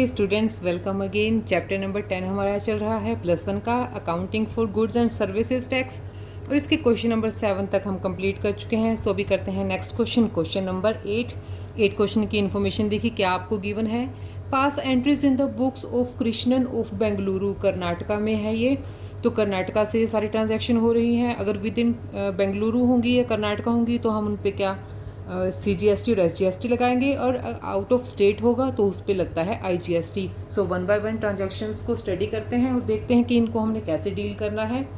हे students, welcome again. Chapter number 10 हमारा चल रहा है +1 का accounting for goods and services tax, और इसके क्वेश्चन नंबर 7 तक हम कंप्लीट कर चुके हैं। सो भी करते हैं नेक्स्ट क्वेश्चन नंबर 8 क्वेश्चन की इन्फॉर्मेशन देखिए क्या आपको गिवन है। Pass entries in the books of Krishnan of Bengaluru, Karnataka में है ये। तो कर्नाटका से सारी ट्रांजैक्शन हो रही हैं। अगर विद इन बेंगलुरु होंगी या कर्नाटका होंगी तो हम उन पर क्या CGST और SGST लगाएंगे, और आउट ऑफ स्टेट होगा तो उस पर लगता है IGST। सो 1 बाय 1 ट्रांजैक्शंस को स्टडी करते हैं और देखते हैं कि इनको हमने कैसे डील करना है।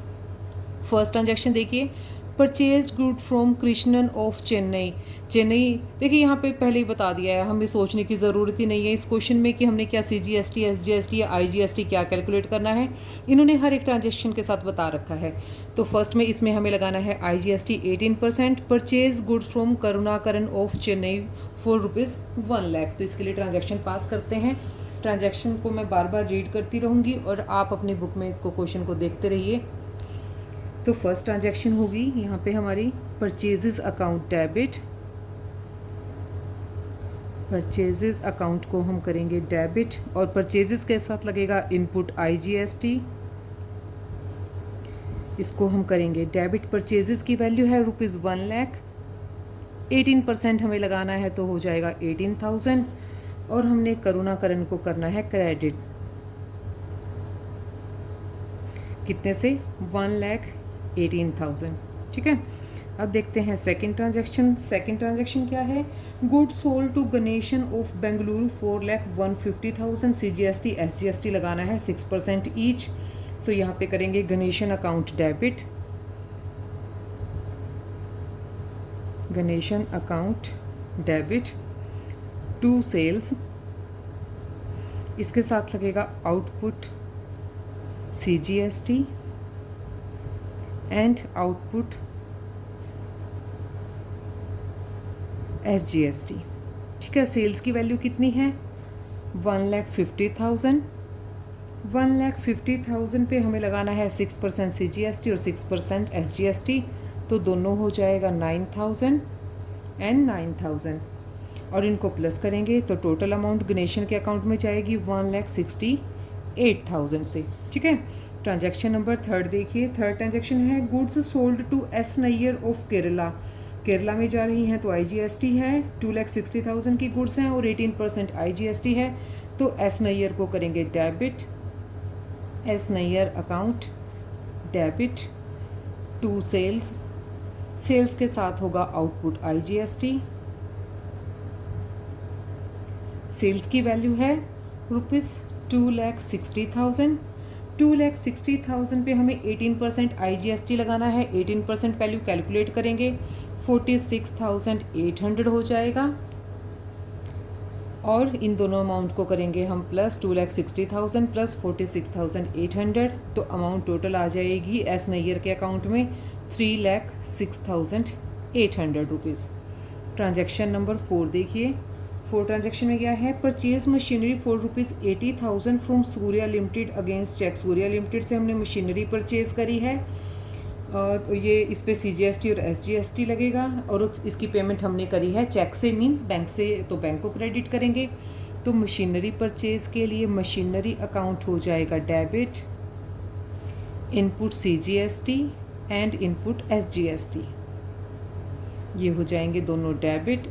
फर्स्ट ट्रांजैक्शन देखिए, purchase good from Krishnan of Chennai. देखिए यहाँ पे पहले ही बता दिया है, हमें सोचने की ज़रूरत ही नहीं है इस क्वेश्चन में कि हमने क्या CGST, SGST या IGST क्या कैलकुलेट करना है। इन्होंने हर एक ट्रांजेक्शन के साथ बता रखा है। तो फर्स्ट में इसमें हमें लगाना है IGST 18%, purchase good from Karunakaran of Chennai for ₹1 lakh. तो इसके लिए ट्रांजेक्शन पास करते हैं। ट्रांजेक्शन को मैं बार बार रीड करती रहूँगी और आप अपनी बुक में इसको क्वेश्चन को देखते रहिए। तो फर्स्ट ट्रांजैक्शन होगी यहाँ पे हमारी purchases account debit. Purchases account को हम करेंगे डेबिट और परचेजेस के साथ लगेगा इनपुट IGST। इसको हम करेंगे डेबिट। परचेजेस की वैल्यू है ₹1 लाख। 18% हमें लगाना है तो हो जाएगा 18,000, और हमने करुणाकरण को करना है क्रेडिट। कितने से? 1,18,000। ठीक है। अब देखते हैं सेकंड ट्रांजैक्शन। सेकंड ट्रांजैक्शन क्या है? Goods sold to Ganesan of Bengaluru 4,150,000। CGST SGST लगाना है 6% ईच। सो यहाँ पे करेंगे Ganesan account debit. Ganesan account debit to sales. इसके साथ लगेगा output CGST and output SGST। ठीक है। सेल्स की वैल्यू कितनी है? 1,50,000। 1,50,000 पे हमें लगाना है 6% CGST और 6% SGST, तो दोनों हो जाएगा 9,000 एंड 9,000, और इनको प्लस करेंगे तो टोटल अमाउंट गणेशन के अकाउंट में जाएगी 1,68,000 से। ठीक है। ट्रांजैक्शन नंबर 3 देखिए। थर्ड ट्रांजैक्शन है goods sold to S Nair of Kerala. Kerala में जा रही हैं तो IGST है। 2,60,000 की गुड्स हैं और 18% IGST है। तो S नैयर को करेंगे debit. S Nair account debit to sales. Sales के साथ होगा आउटपुट IGST। सेल्स की वैल्यू है ₹2,60,000। 2,60,000 पे हमें 18% IGST लगाना है। 18% वैल्यू कैलकुलेट करेंगे 46,800 हो जाएगा, और इन दोनों अमाउंट को करेंगे हम प्लस 2,60,000 प्लस 46,800, तो अमाउंट टोटल आ जाएगी S नैयर के अकाउंट में 3,06,800 रुपीज़। ट्रांजैक्शन नंबर 4 देखिए। 4 ट्रांजैक्शन में क्या है? Purchase machinery for ₹80,000 from Surya limited against cheque. Surya limited से हमने मशीनरी परचेज करी है, तो ये इस पर CGST और SGST लगेगा, और इसकी पेमेंट हमने करी है चेक से, मींस बैंक से, तो बैंक को क्रेडिट करेंगे। तो मशीनरी परचेज के लिए मशीनरी अकाउंट हो जाएगा debit, input CGST and input SGST, ये हो जाएंगे दोनों डेबिट।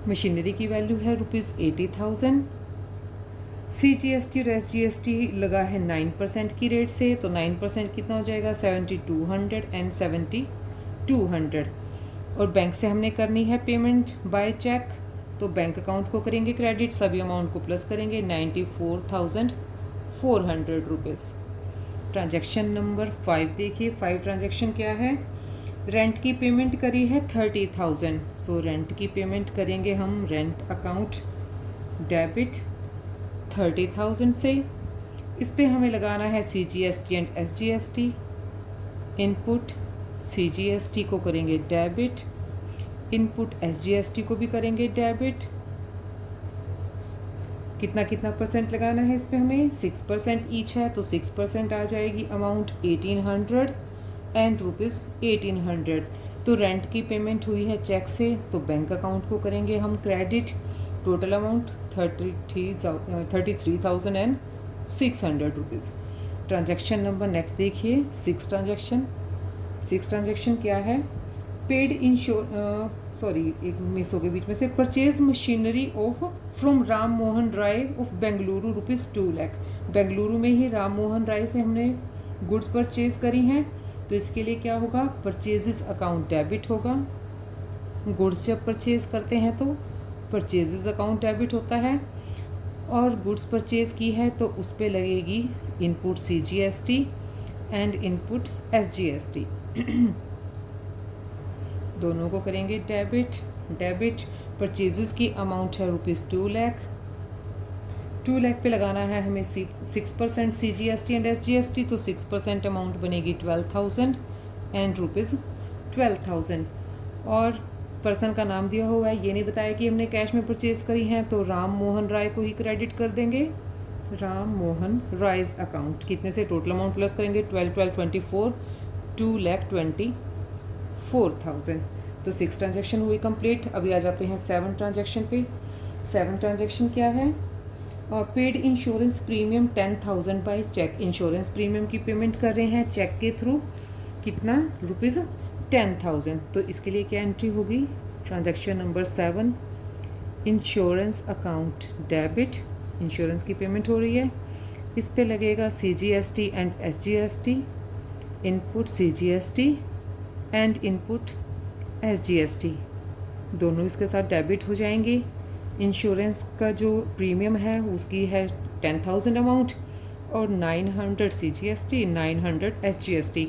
मशीनरी की वैल्यू है ₹80,000। CGST और SGST लगा है 9% की रेट से, तो 9% कितना हो जाएगा? 7,200 एंड 7,200, और बैंक से हमने करनी है पेमेंट बाय चेक, तो बैंक अकाउंट को करेंगे क्रेडिट, सभी अमाउंट को प्लस करेंगे 94,400 रुपीज़। ट्रांजैक्शन नंबर 5 देखिए। 5 ट्रांजैक्शन क्या है? रेंट की पेमेंट करी है 30,000। सो रेंट की पेमेंट करेंगे हम रेंट अकाउंट डेबिट 30,000 से। इस पे हमें लगाना है CGST and SGST। Input CGST को करेंगे डेबिट, इनपुट SGST को भी करेंगे डेबिट। कितना कितना परसेंट लगाना है इस पे हमें? 6% ईच है, तो 6% आ जाएगी अमाउंट 1,800 एंड ₹1,800। तो रेंट की पेमेंट हुई है चेक से, तो बैंक अकाउंट को करेंगे हम credit. Total amount 33,600 rupees. Transaction number next देखिए, 6 ट्रांजैक्शन क्या है? पेड एक मिस हो गई बीच में से। Purchase machinery of from Ram Mohan Rai of Bengaluru rupees 2 lakh. Bengaluru में ही राम मोहन राय से हमने गुड्स परचेज करी हैं, तो इसके लिए क्या होगा? परचेजेस अकाउंट डेबिट होगा। गुड्स जब परचेज करते हैं तो परचेजेस अकाउंट डेबिट होता है, और गुड्स परचेज की है तो उस पर लगेगी input CGST and input SGST। दोनों को करेंगे डेबिट। परचेजेस की अमाउंट है रुपीज़ 2 लाख। 2 लाख पे लगाना है हमें 6% CGST एंड SGST, तो 6% अमाउंट बनेगी 12,000 एंड रुपीज़ 12,000। और पर्सन का नाम दिया हुआ है, ये नहीं बताया कि हमने कैश में परचेज करी हैं, तो राम मोहन राय को ही क्रेडिट कर देंगे। राम मोहन रायज अकाउंट कितने से टोटल अमाउंट प्लस करेंगे? 12,24 2,24,000। तो 6 ट्रांजैक्शन हुई कंप्लीट। अभी आ जाते हैं 7 ट्रांजैक्शन पे। 7 ट्रांजैक्शन क्या है? Paid insurance premium 10,000 by cheque. Insurance premium की पेमेंट कर रहे हैं चेक के थ्रू, कितना? रुपीज़ 10,000। तो इसके लिए क्या एंट्री होगी? Transaction number 7, insurance account debit. Insurance की पेमेंट हो रही है, इस पे लगेगा CGST and SGST, input CGST and input SGST, दोनों इसके साथ डेबिट हो जाएंगे। इंश्योरेंस का जो प्रीमियम है उसकी है 10,000 अमाउंट, और 900 CGST, 900 SGST।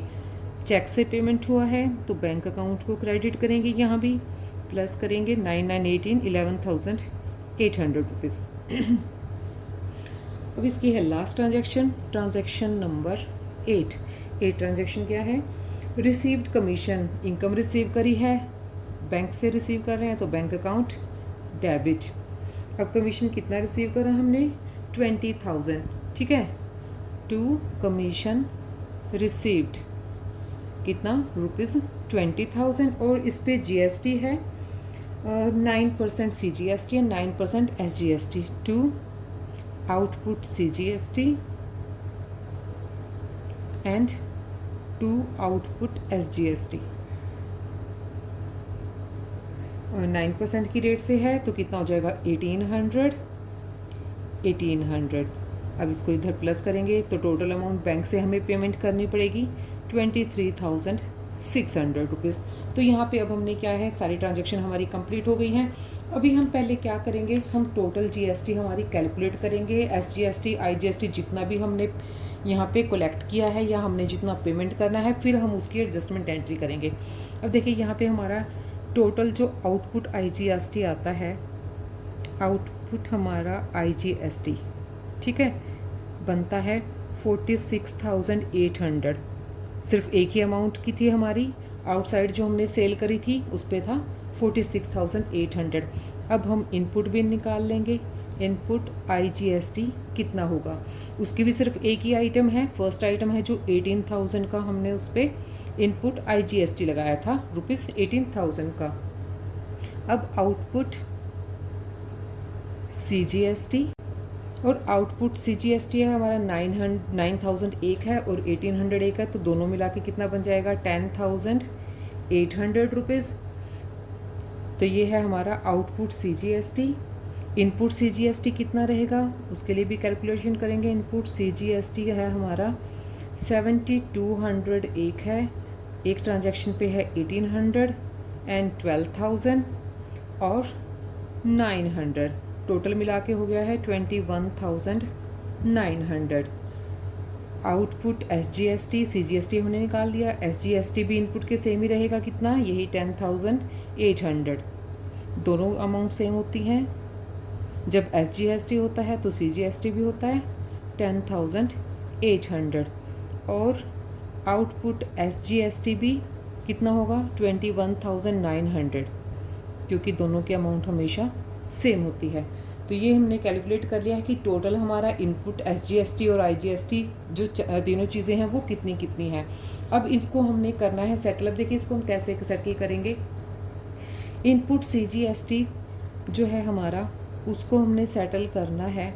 चेक से पेमेंट हुआ है तो बैंक अकाउंट को क्रेडिट करेंगे, यहाँ भी प्लस करेंगे 9,918 11,800 रुपीज़। अब इसकी है लास्ट ट्रांजैक्शन नंबर 8। ट्रांजैक्शन क्या है? रिसीव्ड कमीशन, इनकम रिसीव करी है, बैंक से रिसीव कर रहे हैं तो बैंक अकाउंट डेबिट। अब कमीशन कितना रिसीव करा हमने? 20,000, ठीक है। टू कमीशन रिसीव्ड कितना? रुपीज़ 20,000, और इस पे GST है 9% CGST and 9% SGST। To output CGST and to output SGST। और 9% की रेट से है तो कितना हो जाएगा? 1800। अब इसको इधर प्लस करेंगे तो टोटल अमाउंट बैंक से हमें पेमेंट करनी पड़ेगी 23,600 रुपीज़। तो यहाँ पे अब हमने क्या है, सारी ट्रांजैक्शन हमारी कंप्लीट हो गई हैं। अभी हम पहले क्या करेंगे, हम टोटल GST हमारी कैलकुलेट करेंगे। SGST IGST जितना भी हमने यहाँ पे कलेक्ट किया है या हमने जितना पेमेंट करना है, फिर हम उसकी एडजस्टमेंट एंट्री करेंगे। अब देखिए यहाँ पे हमारा टोटल जो आउटपुट IGST आता है, आउटपुट हमारा IGST, ठीक है, बनता है 46,800। सिर्फ एक ही अमाउंट की थी हमारी, आउटसाइड जो हमने सेल करी थी उस पे था 46,800। अब हम इनपुट भी निकाल लेंगे। इनपुट IGST कितना होगा? उसकी भी सिर्फ एक ही आइटम है, फर्स्ट आइटम है जो 18,000 का हमने उस पर इनपुट IGST लगाया था, रुपीज़ 18,000 का। अब आउटपुट CGST, और आउटपुट CGST है हमारा 9,000 एक है और 1,800 एक है, तो दोनों मिला के कितना बन जाएगा? 10,800 रुपीज़। तो ये है हमारा आउटपुट CGST। इनपुट CGST कितना रहेगा उसके लिए भी कैलकुलेशन करेंगे। इनपुट CGST है हमारा 7,200 एक है, एक ट्रांजैक्शन पे है 1,800 एंड 12,000 और 900, टोटल मिला के हो गया है 21,900। आउटपुट SGST CGST हमने निकाल लिया, SGST भी इनपुट के सेम ही रहेगा, कितना? यही 10,800। दोनों अमाउंट सेम होती हैं। जब SGST होता है तो CGST भी होता है 10,800, और आउटपुट SGST भी कितना होगा? 21,900, क्योंकि दोनों की अमाउंट हमेशा सेम होती है। तो ये हमने कैलकुलेट कर लिया है कि टोटल हमारा इनपुट SGST और IGST जो तीनों चीज़ें हैं वो कितनी कितनी हैं। अब इसको हमने करना है सेटल। अब देखिए इसको हम कैसे सेटल करेंगे। इनपुट CGST जो है हमारा, उसको हमने सेटल करना है।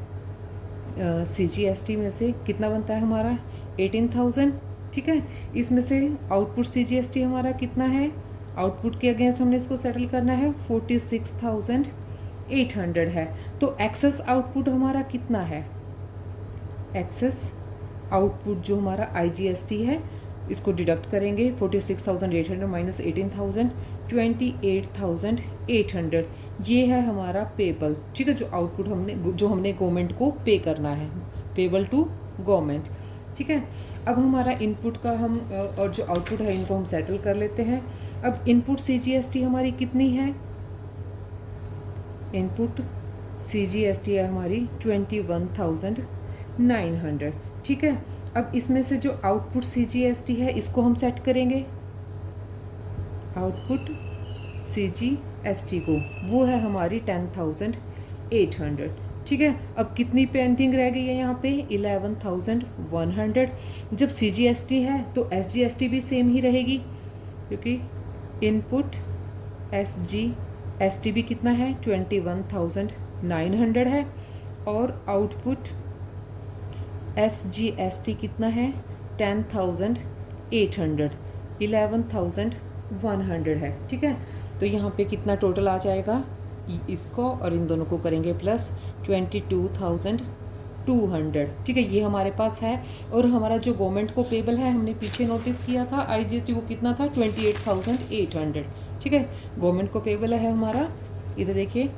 CGST में से कितना बनता है हमारा 18,000, ठीक है। इसमें से आउटपुट CGST हमारा कितना है, आउटपुट के अगेंस्ट हमने इसको सेटल करना है 46,800 है। तो एक्सेस आउटपुट हमारा कितना है, एक्सेस आउटपुट जो हमारा IGST है इसको डिडक्ट करेंगे 46,800 माइनस 18,000, 28,800। ये है हमारा पेबल, ठीक है, जो आउटपुट जो हमने गवर्नमेंट को पे करना है, पेबल टू गवर्नमेंट, ठीक है। अब हमारा इनपुट का हम और जो आउटपुट है इनको हम सेटल कर लेते हैं। अब इनपुट CGST हमारी कितनी है, इनपुट CGST है हमारी 21,900, ठीक है। अब इसमें से जो आउटपुट CGST है इसको हम सेट करेंगे, आउटपुट CGST को, वो है हमारी 10,800, ठीक है। अब कितनी पेंडिंग रह गई है यहाँ पे 11,100। जब CGST है तो SGST भी सेम ही रहेगी, क्योंकि इनपुट SGST भी कितना है 21,900 है, और आउटपुट SGST कितना है 10,800, 11,100 है, ठीक है। तो यहाँ पे कितना टोटल आ जाएगा, इसको और इन दोनों को करेंगे प्लस 22,200, ठीक है। ये हमारे पास है। और हमारा जो गवर्नमेंट को पेबल है हमने पीछे नोटिस किया था IGST, वो कितना था 28,800, ठीक है। गवर्नमेंट को पेबल है हमारा, इधर देखिए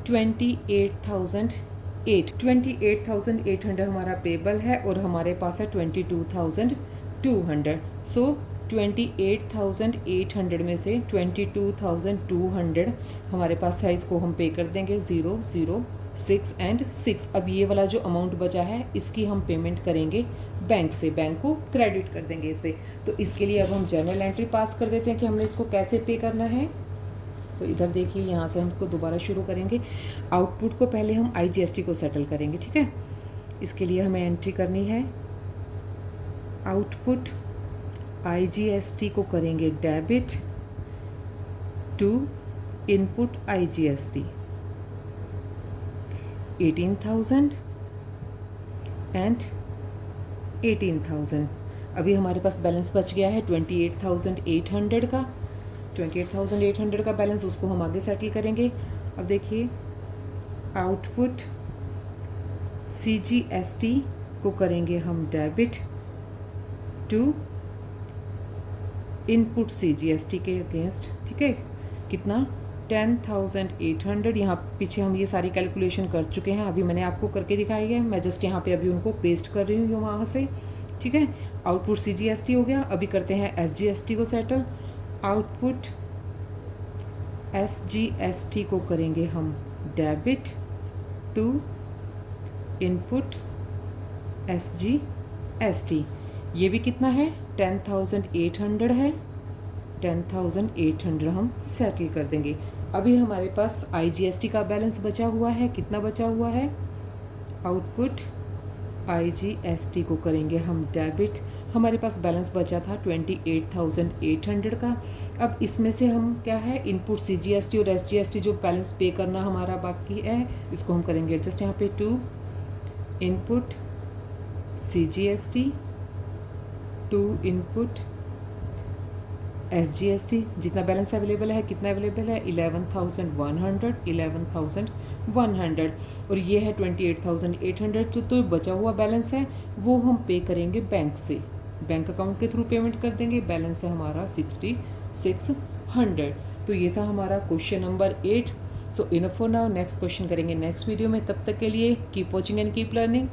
28,800 हमारा पेबल है, और हमारे पास है 22,200। सो 28,800 में से 22,200 हमारे पास है, इसको हम पे कर देंगे 0, 0, 6 एंड 6। अब ये वाला जो अमाउंट बचा है इसकी हम पेमेंट करेंगे बैंक से, बैंक को क्रेडिट कर देंगे इसे। तो इसके लिए अब हम जर्नल एंट्री पास कर देते हैं कि हमने इसको कैसे पे करना है। तो इधर देखिए यहाँ से हम इसको दोबारा शुरू करेंगे। आउटपुट को पहले हम IGST को सेटल करेंगे, ठीक है। इसके लिए हमें एंट्री करनी है, आउटपुट IGST को करेंगे debit to input IGST 18,000 and 18,000। अभी हमारे पास बैलेंस बच गया है 28,800 का, 28,800 का बैलेंस, उसको हम आगे सेटल करेंगे। अब देखिए आउटपुट CGST को करेंगे हम डेबिट टू इनपुट CGST के अगेंस्ट, ठीक है। कितना 10,800। यहाँ पीछे हम ये सारी कैलकुलेशन कर चुके हैं, अभी मैंने आपको करके दिखाई है, मैं जस्ट यहाँ पे अभी उनको पेस्ट कर रही हूँ वहाँ से, ठीक है। आउटपुट CGST हो गया। अभी करते हैं SGST को सेटल। आउटपुट SGST को करेंगे हम डेबिट टू इनपुट SGST। ये भी कितना है 10,800 है, 10,800 हम सेटल कर देंगे। अभी हमारे पास IGST का बैलेंस बचा हुआ है, कितना बचा हुआ है, आउटपुट IGST को करेंगे हम डेबिट, हमारे पास बैलेंस बचा था 28,800 का। अब इसमें से हम क्या है इनपुट CGST और SGST जो बैलेंस पे करना हमारा बाकी है इसको हम करेंगे एडजस्ट यहाँ पे to input CGST to input SGST। जितना बैलेंस अवेलेबल है, कितना अवेलेबल है 11,100 और ये है 28,800। जो तो बचा हुआ बैलेंस है वो हम पे करेंगे बैंक से, बैंक अकाउंट के थ्रू पेमेंट कर देंगे। बैलेंस है हमारा 6,600। तो ये था हमारा question number 8। So enough for now, next question करेंगे नेक्स्ट वीडियो में। तब तक के लिए keep watching and keep learning.